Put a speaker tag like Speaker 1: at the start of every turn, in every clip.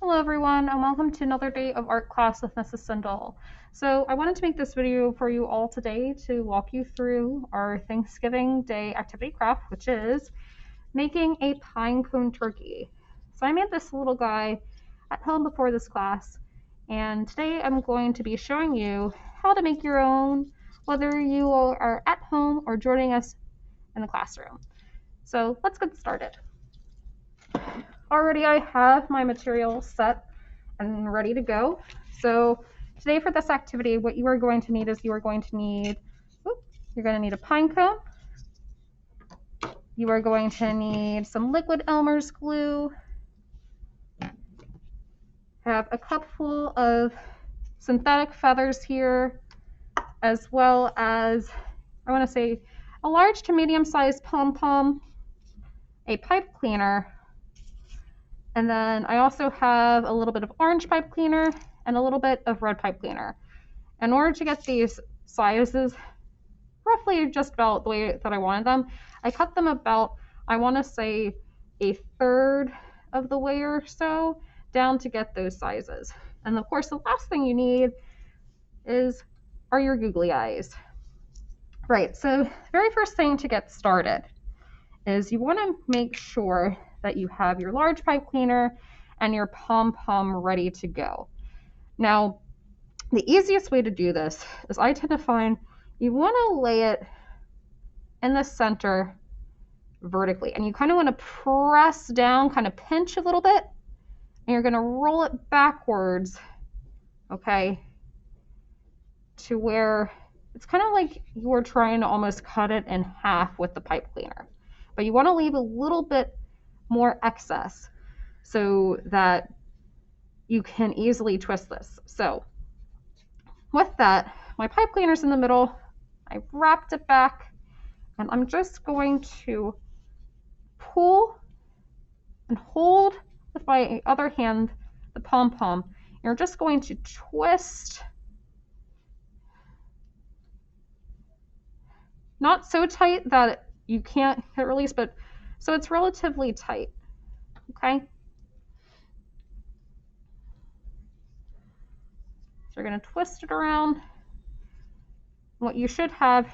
Speaker 1: Hello everyone, and welcome to another day of art class with Mrs. Sindel. So I wanted to make this video for you all today to walk you through our Thanksgiving Day activity craft, which is making a pine cone turkey. So I made this little guy at home before this class, and today I'm going to be showing you how to make your own, whether you are at home or joining us in the classroom. So let's get started. Already I have my material set and ready to go. So today for this activity, what you are going to need is you're going to need a pine cone. You are going to need some liquid Elmer's glue. Have a cup full of synthetic feathers here, as well as, I want to say, a large to medium-sized pom-pom, a pipe cleaner, and then I also have a little bit of orange pipe cleaner and a little bit of red pipe cleaner. In order to get these sizes roughly just about the way that I wanted them, I cut them about, I want to say, a third of the way or so down to get those sizes. And of course, the last thing you need are your googly eyes. Right, so the very first thing to get started is you want to make sure that you have your large pipe cleaner and your pom-pom ready to go. Now, the easiest way to do this is I tend to find you want to lay it in the center vertically, and you kind of want to press down, kind of pinch a little bit, and you're going to roll it backwards, okay, to where it's kind of like you are trying to almost cut it in half with the pipe cleaner. But you want to leave a little bit more excess so that you can easily twist this. So with that, my pipe cleaner's in the middle. I wrapped it back, and I'm just going to pull and hold with my other hand the pom-pom. You're just going to twist, not so tight that you can't hit release, but so it's relatively tight, okay? So you're going to twist it around. What you should have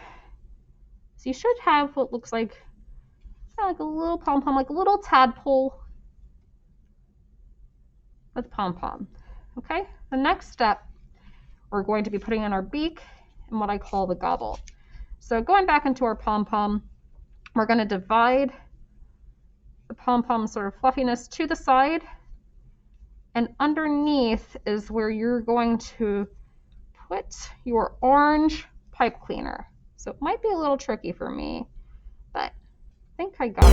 Speaker 1: is you should have what looks like kind of like a little pom-pom, like a little tadpole with pom-pom, okay? The next step, we're going to be putting in our beak and what I call the gobble. So going back into our pom-pom, we're going to divide the pom-pom sort of fluffiness to the side, and underneath is where you're going to put your orange pipe cleaner. So it might be a little tricky for me, but I think I got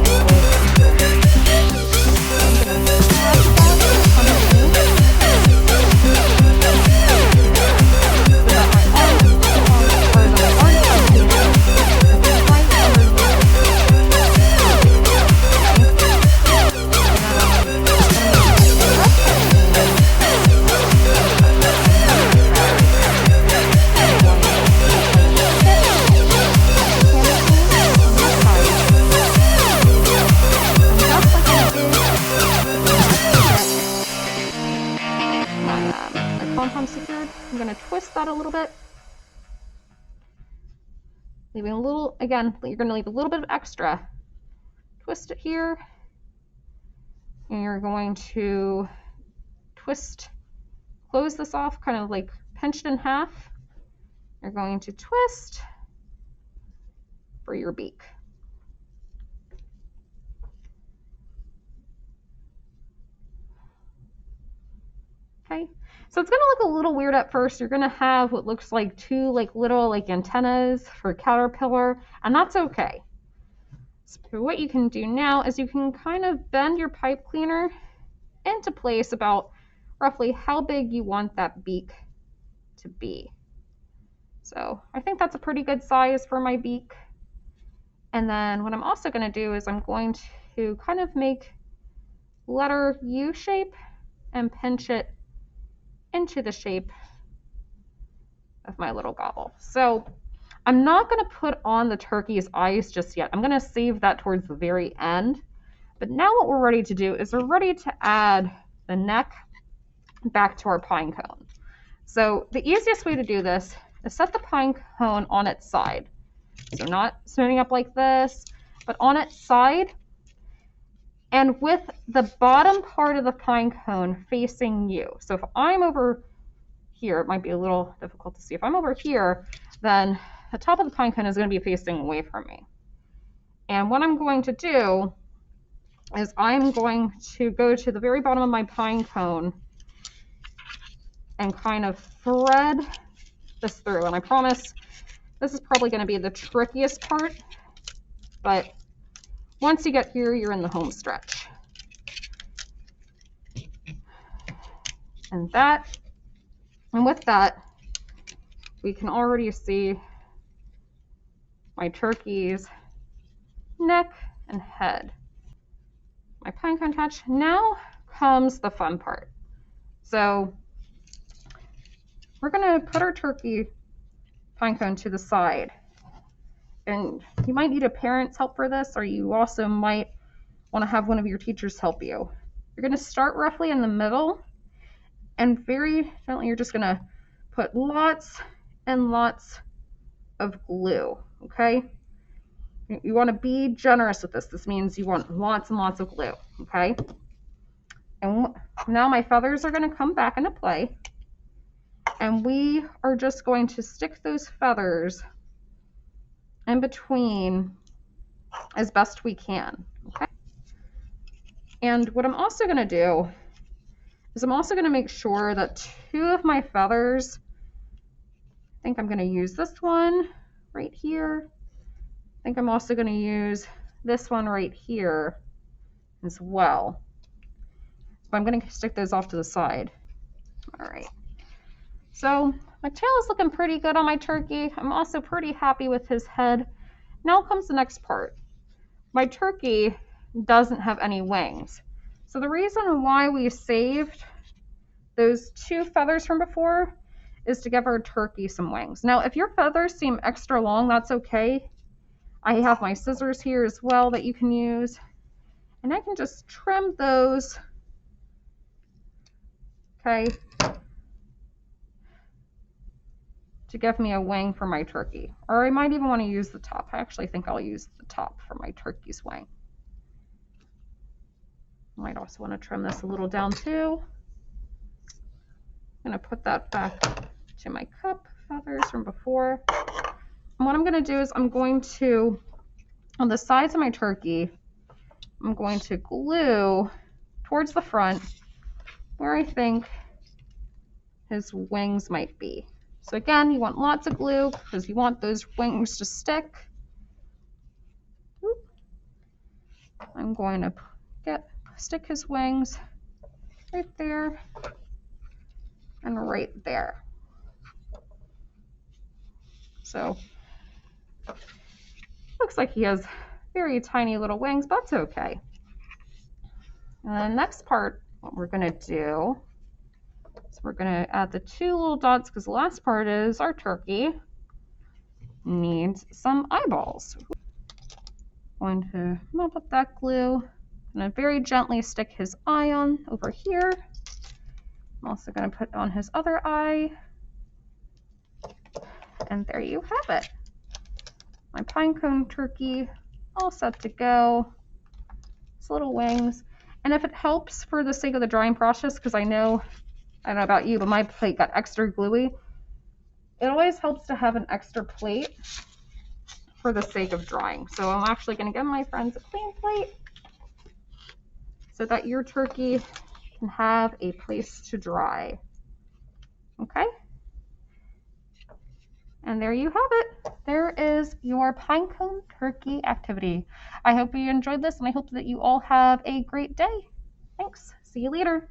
Speaker 1: secured. I'm going to twist that a little bit, leaving a little, again, you're going to leave a little bit of extra. Twist it here, and you're going to twist, close this off, kind of like pinched in half. You're going to twist for your beak. Okay, so it's going to look a little weird at first. You're going to have what looks like two little antennas for a caterpillar, and that's okay. So what you can do now is you can kind of bend your pipe cleaner into place about roughly how big you want that beak to be. So I think that's a pretty good size for my beak. And then what I'm also going to do is I'm going to kind of make letter U shape and pinch it into the shape of my little gobble. So I'm not going to put on the turkey's eyes just yet. I'm going to save that towards the very end. But now what we're ready to do is we're ready to add the neck back to our pine cone. So the easiest way to do this is set the pine cone on its side. So not standing up like this, but on its side, and with the bottom part of the pine cone facing you. So if I'm over here, it might be a little difficult to see. If I'm over here, then the top of the pine cone is going to be facing away from me. And what I'm going to do is I'm going to go to the very bottom of my pine cone and kind of thread this through. And I promise this is probably going to be the trickiest part, but once you get here, you're in the home stretch. And with that, we can already see my turkey's neck and head. My pine cone attached. Now comes the fun part. So we're going to put our turkey pine cone to the side. And you might need a parent's help for this, or you also might want to have one of your teachers help you. You're going to start roughly in the middle, and very gently you're just going to put lots and lots of glue, okay? You want to be generous with this. This means you want lots and lots of glue, okay? And now my feathers are going to come back into play, and we are just going to stick those feathers in between as best we can, okay? And what I'm also going to do is I'm also going to make sure that two of my feathers, I think I'm going to use this one right here. I think I'm also going to use this one right here as well. But I'm going to stick those off to the side. All right. So my tail is looking pretty good on my turkey. I'm also pretty happy with his head. Now comes the next part. My turkey doesn't have any wings. So the reason why we saved those two feathers from before is to give our turkey some wings. Now, if your feathers seem extra long, that's okay. I have my scissors here as well that you can use. And I can just trim those, okay, to give me a wing for my turkey. Or I might even want to use the top. I actually think I'll use the top for my turkey's wing. I might also want to trim this a little down too. I'm going to put that back to my cup feathers from before. And what I'm going to do is I'm going to, on the sides of my turkey, I'm going to glue towards the front where I think his wings might be. So again, you want lots of glue because you want those wings to stick. I'm going to stick his wings right there and right there. So looks like he has very tiny little wings, but that's okay. And the next part, what we're going to do is we're going to add the two little dots, because the last part is our turkey needs some eyeballs. I'm going to mop up that glue. I'm going to very gently stick his eye on over here. I'm also going to put on his other eye. And there you have it. My pinecone turkey all set to go. His little wings. And if it helps for the sake of the drying process, because I don't know about you, but my plate got extra gluey. It always helps to have an extra plate for the sake of drying. So I'm actually going to give my friends a clean plate so that your turkey can have a place to dry. Okay? And there you have it. There is your pinecone turkey activity. I hope you enjoyed this, and I hope that you all have a great day. Thanks. See you later.